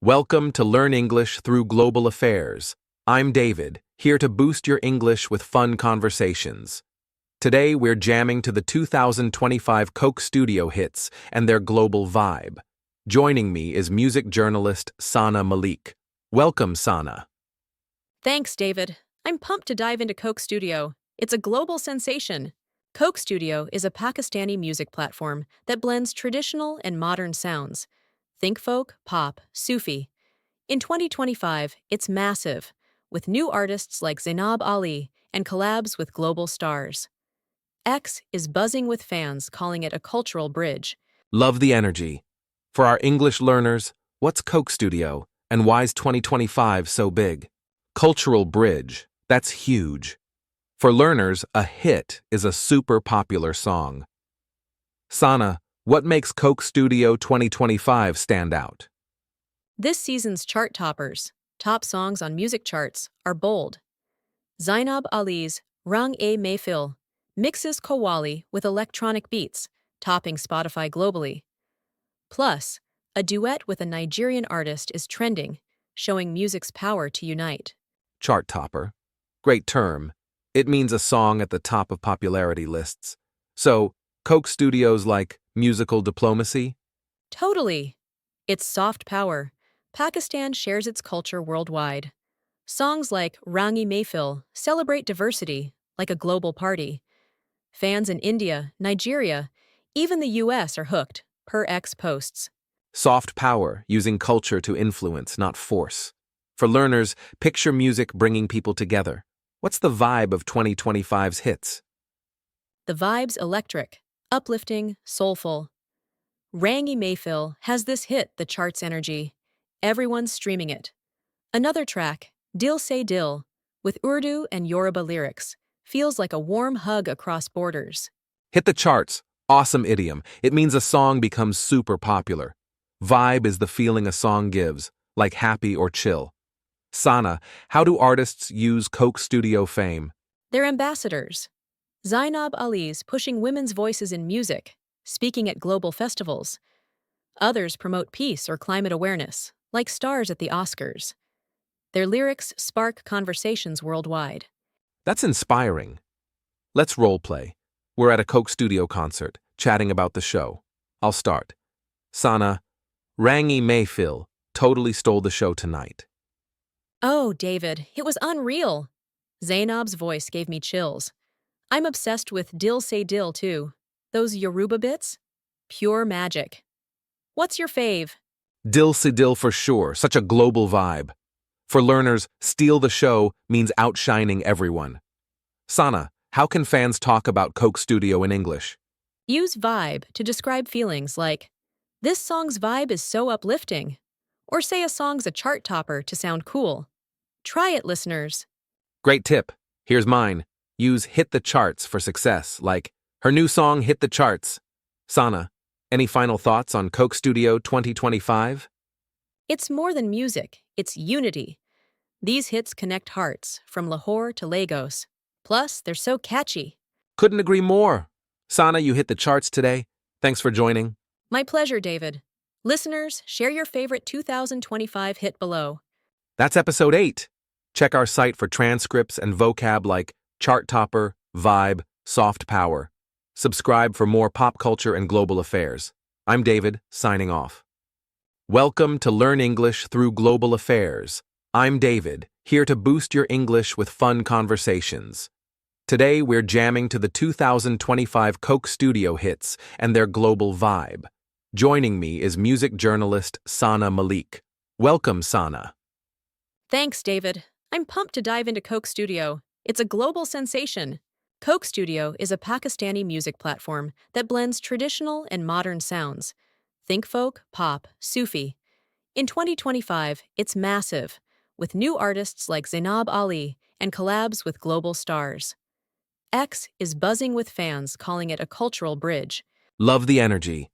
Welcome to Learn English Through Global Affairs. I'm David, here to boost your English with fun conversations. Today we're jamming to the 2025 Coke Studio hits and their global vibe. Joining me is music journalist Sana Malik. Welcome, Sana. Thanks, David. I'm pumped to dive into Coke Studio. It's a global sensation. Coke Studio is a Pakistani music platform that blends traditional and modern sounds. Think folk, pop, Sufi. In 2025, it's massive, with new artists like Zainab Ali and collabs with global stars. X is buzzing with fans, calling it a cultural bridge. Love the energy. For our English learners, what's Coke Studio and why's 2025 so big? Cultural bridge, that's huge. For learners, a hit is a super popular song. Sana, what makes Coke Studio 2025 stand out? This season's chart toppers, top songs on music charts, are bold. Zainab Ali's Rang-e Mehfil mixes Qawwali with electronic beats, topping Spotify globally. Plus, a duet with a Nigerian artist is trending, showing music's power to unite. Chart topper. Great term. It means a song at the top of popularity lists. So, Coke Studios like musical diplomacy? Totally. It's soft power. Pakistan shares its culture worldwide. Songs like Rang-e-Mehfil celebrate diversity, like a global party. Fans in India, Nigeria, even the US are hooked, per X posts. Soft power, using culture to influence, not force. For learners, picture music bringing people together. What's the vibe of 2025's hits? The vibe's electric, uplifting, soulful. Rang-e-Mehfil has this hit the charts energy. Everyone's streaming it. Another track, Dil Se Dil, with Urdu and Yoruba lyrics, feels like a warm hug across borders. Hit the charts. Awesome idiom. It means a song becomes super popular. Vibe is the feeling a song gives, like happy or chill. Sana, how do artists use Coke Studio fame? They're ambassadors. Zainab Ali's pushing women's voices in music, speaking at global festivals. Others promote peace or climate awareness, like stars at the Oscars. Their lyrics spark conversations worldwide. That's inspiring. Let's roleplay. We're at a Coke Studio concert, chatting about the show. I'll start. Sana, Rang-e-Mehfil totally stole the show tonight. Oh, David, it was unreal. Zainab's voice gave me chills. I'm obsessed with Dil Se Dil, too. Those Yoruba bits? Pure magic. What's your fave? Dil Se Dil for sure, such a global vibe. For learners, steal the show means outshining everyone. Sana, how can fans talk about Coke Studio in English? Use vibe to describe feelings like, this song's vibe is so uplifting. Or say a song's a chart topper to sound cool. Try it, listeners. Great tip. Here's mine. Use hit the charts for success, like, her new song hit the charts. Sana, any final thoughts on Coke Studio 2025? It's more than music, it's unity. These hits connect hearts, from Lahore to Lagos. Plus, they're so catchy. Couldn't agree more. Sana, you hit the charts today. Thanks for joining. My pleasure, David. Listeners, share your favorite 2025 hit below. That's episode 8. Check our site for transcripts and vocab like chart topper, vibe, soft power. Subscribe for more pop culture and global affairs. I'm David, signing off. Welcome to Learn English Through Global Affairs. I'm David, here to boost your English with fun conversations. Today we're jamming to the 2025 Coke Studio hits and their global vibe. Joining me is music journalist Sana Malik. Welcome, Sana. Thanks, David. I'm pumped to dive into Coke Studio. It's a global sensation. Coke Studio is a Pakistani music platform that blends traditional and modern sounds. Think folk, pop, Sufi. In 2025, it's massive, with new artists like Zainab Ali and collabs with global stars. X is buzzing with fans, calling it a cultural bridge. Love the energy.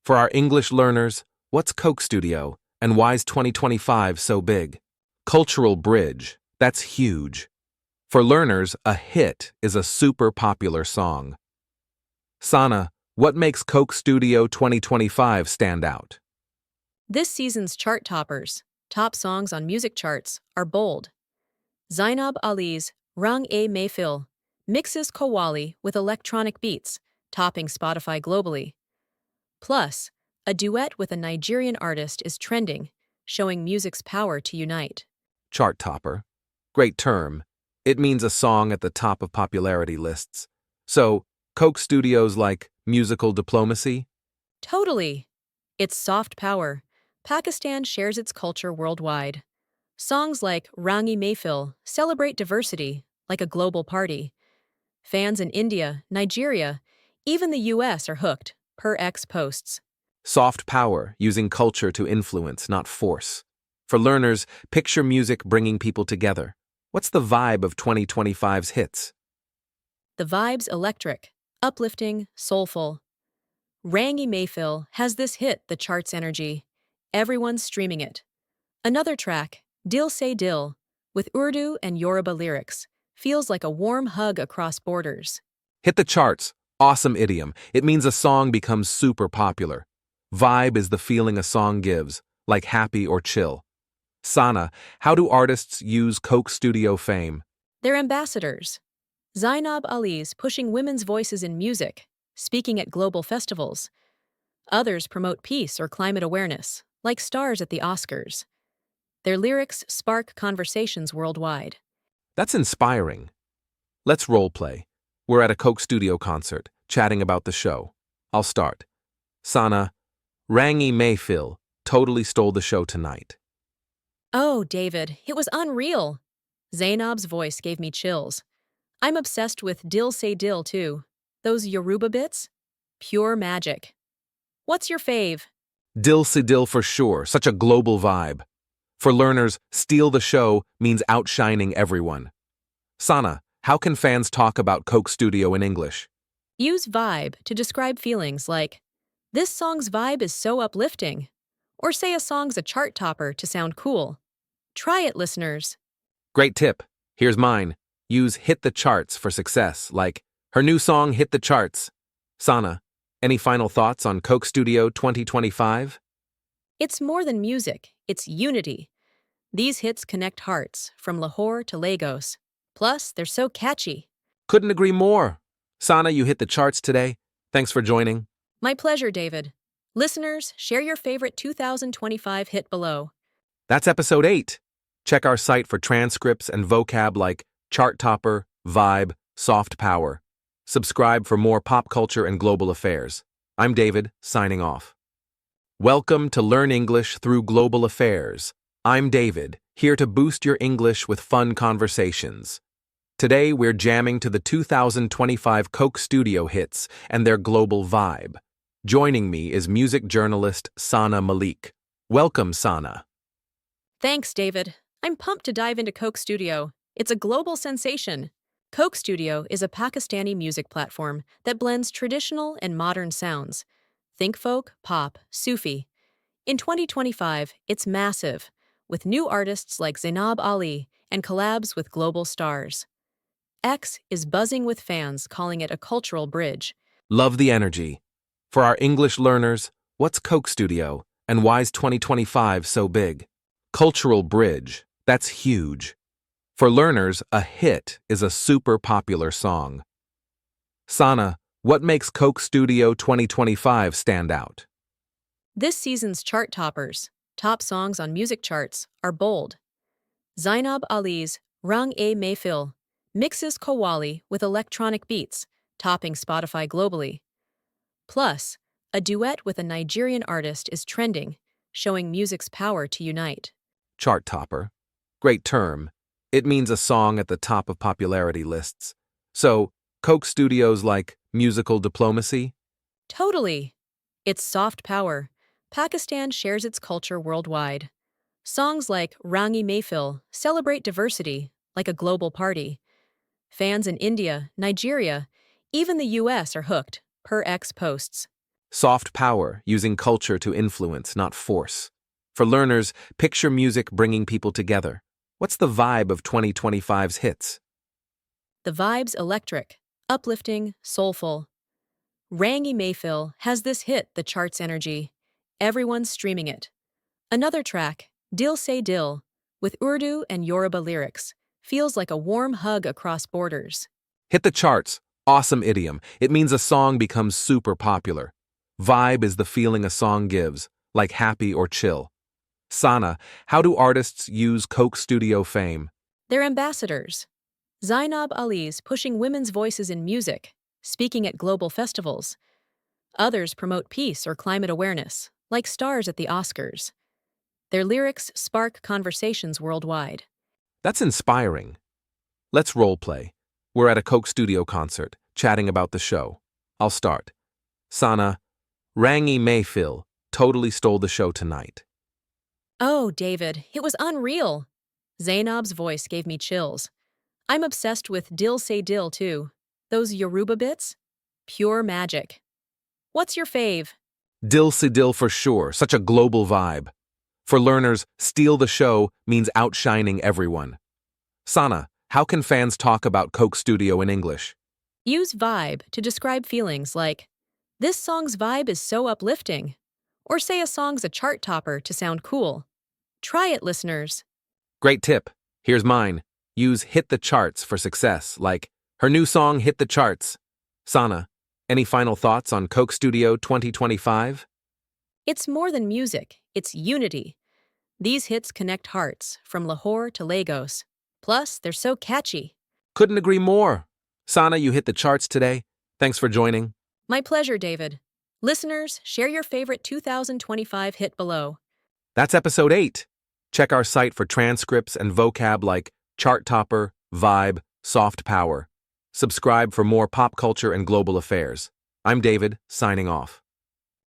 For our English learners, what's Coke Studio and why's 2025 so big? Cultural bridge, that's huge. For learners, a hit is a super popular song. Sana, what makes Coke Studio 2025 stand out? This season's chart toppers, top songs on music charts are bold. Zainab Ali's Rang-e Mayfil mixes Qawwali with electronic beats, topping Spotify globally. Plus, a duet with a Nigerian artist is trending, showing music's power to unite. Chart topper. Great term. It means a song at the top of popularity lists. So, Coke Studios like musical diplomacy? Totally. It's soft power. Pakistan shares its culture worldwide. Songs like Rang-e Mayfil celebrate diversity, like a global party. Fans in India, Nigeria, even the US are hooked, per X posts. Soft power, using culture to influence, not force. For learners, picture music bringing people together. What's the vibe of 2025's hits? The vibe's electric, uplifting, soulful. Rang-e Mayfil has this hit the charts energy. Everyone's streaming it. Another track, Dil Se Dil, with Urdu and Yoruba lyrics, feels like a warm hug across borders. Hit the charts. Awesome idiom. It means a song becomes super popular. Vibe is the feeling a song gives, like happy or chill. Sana, how do artists use Coke Studio fame? They're ambassadors. Zainab Ali's pushing women's voices in music, speaking at global festivals. Others promote peace or climate awareness, like stars at the Oscars. Their lyrics spark conversations worldwide. That's inspiring. Let's role play. We're at a Coke Studio concert, chatting about the show. I'll start. Sana, Rang-e Mayfil totally stole the show tonight. Oh, David, it was unreal. Zainab's voice gave me chills. I'm obsessed with Dil Se Dil too. Those Yoruba bits? Pure magic. What's your fave? Dil Se Dil for sure, such a global vibe. For learners, steal the show means outshining everyone. Sana, how can fans talk about Coke Studio in English? Use vibe to describe feelings like, this song's vibe is so uplifting. Or say a song's a chart topper to sound cool. Try it, listeners. Great tip. Here's mine. Use hit the charts for success, like, her new song hit the charts. Sana, any final thoughts on Coke Studio 2025? It's more than music, it's unity. These hits connect hearts, from Lahore to Lagos. Plus, they're so catchy. Couldn't agree more. Sana, you hit the charts today. Thanks for joining. My pleasure, David. Listeners, share your favorite 2025 hit below. That's episode 8. Check our site for transcripts and vocab like chart topper, vibe, soft power. Subscribe for more pop culture and global affairs. I'm David, signing off. Welcome to Learn English Through Global Affairs. I'm David, here to boost your English with fun conversations. Today we're jamming to the 2025 Coke Studio hits and their global vibe. Joining me is music journalist Sana Malik. Welcome, Sana. Thanks, David. I'm pumped to dive into Coke Studio. It's a global sensation. Coke Studio is a Pakistani music platform that blends traditional and modern sounds. Think folk, pop, Sufi. In 2025, it's massive, with new artists like Zainab Ali and collabs with global stars. X is buzzing with fans calling it a cultural bridge. Love the energy. For our English learners, what's Coke Studio and why's 2025 so big? Cultural bridge, that's huge. For learners, a hit is a super popular song. Sana, what makes Coke Studio 2025 stand out? This season's chart toppers, top songs on music charts, are bold. Zainab Ali's Rang-e Mayfil mixes Qawwali with electronic beats, topping Spotify globally. Plus, a duet with a Nigerian artist is trending, showing music's power to unite. Chart topper. Great term. It means a song at the top of popularity lists. So, Coke Studios like musical diplomacy? Totally. It's soft power. Pakistan shares its culture worldwide. Songs like Rang-e Mayfil celebrate diversity, like a global party. Fans in India, Nigeria, even the US are hooked, per X posts. Soft power, using culture to influence, not force. For learners, picture music bringing people together. What's the vibe of 2025's hits? The vibe's electric, uplifting, soulful. Rang-e Mayfil has this hit the charts energy. Everyone's streaming it. Another track, Dil Se Dil, with Urdu and Yoruba lyrics, feels like a warm hug across borders. Hit the charts. Awesome idiom. It means a song becomes super popular. Vibe is the feeling a song gives, like happy or chill. Sana, how do artists use Coke Studio fame? They're ambassadors. Zainab Ali's pushing women's voices in music, speaking at global festivals. Others promote peace or climate awareness, like stars at the Oscars. Their lyrics spark conversations worldwide. That's inspiring. Let's roleplay. We're at a Coke Studio concert, chatting about the show. I'll start. Sana, Rangi Mayfield totally stole the show tonight. Oh, David, it was unreal. Zainab's voice gave me chills. I'm obsessed with Dil Se Dil, too. Those Yoruba bits? Pure magic. What's your fave? Dil Se Dil for sure, such a global vibe. For learners, steal the show means outshining everyone. Sana, how can fans talk about Coke Studio in English? Use vibe to describe feelings like, this song's vibe is so uplifting. Or say a song's a chart topper to sound cool. Try it, listeners. Great tip. Here's mine. Use hit the charts for success, like, her new song hit the charts. Sana, any final thoughts on Coke Studio 2025? It's more than music, it's unity. These hits connect hearts, from Lahore to Lagos. Plus, they're so catchy. Couldn't agree more. Sana, you hit the charts today. Thanks for joining. My pleasure, David. Listeners, share your favorite 2025 hit below. That's episode 8. Check our site for transcripts and vocab like chart topper, vibe, soft power. Subscribe for more pop culture and global affairs. I'm David, signing off.